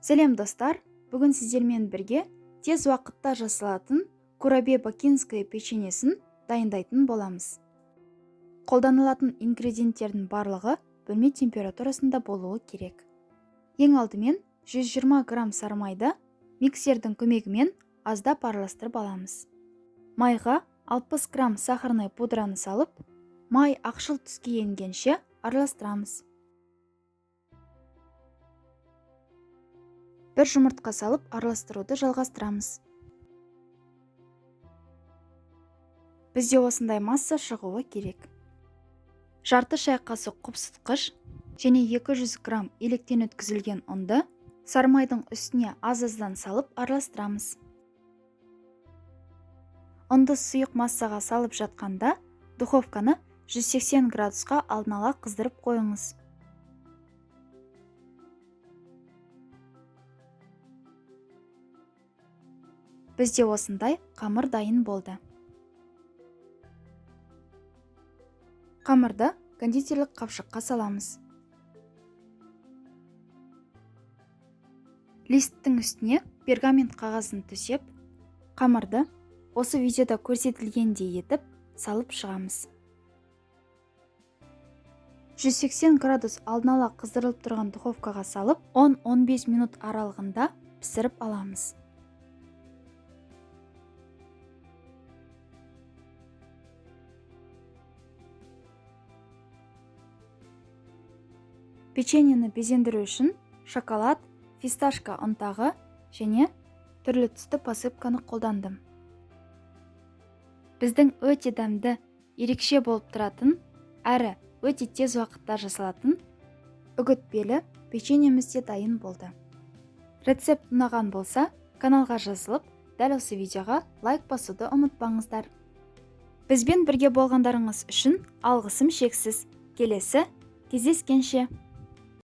Сәлем достар, бүгін сіздермен бірге тез уақытта жасалатын курабе-бакинское печеньесін дайындайтын боламыз. Қолданылатын ингредиенттердің барлығы бөлме температурасында болуы керек. Ең алдымен 120 грамм сары майды миксердің көмегімен аздап араластырып аламыз. Майға 60 грамм сахарный пудраны салып, май ақшыл түске енгенше араластырамыз. Бір жұмыртқа салып араластыруды жалғастырамыз. Бізде осындай масса шығуы керек. Жарты шай қасық құпсытқыш және 200 грамм електен өткізілген ұнды сары майдың үстіне аз-аздан салып араластырамыз. Ұнды сұйық массаға салып жатқанда духовканы 180 градусқа алдын ала қыздырып қойыңыз. Бізде осындай қамыр дайын болды. Қамырды кондитерлік қапшыққа саламыз. Листтің үстіне пергамент қағазын төсеп, қамырды осы видеода көрсетілгендей етіп салып шығамыз. 180 градус алдын ала қыздырылып тұрған духовкаға салып, 10-15 минут аралығында пісіріп аламыз. Печеньені безендіру үшін шоколад, фисташка ұнтағы және түрлі түсті посыпканы қолдандым. Біздің өте дәмді, ерекше болып тұратын, әрі өте тез уақытта жасалатын үгітпелі печеньеміз де дайын болды. Рецепт ұнаған болса, каналға жазылып, дәл осы видеоға лайк басуды ұмытпаңыздар. Бізбен бірге болғандарыңыз үшін алғысым шексіз. Келесі кездескенше.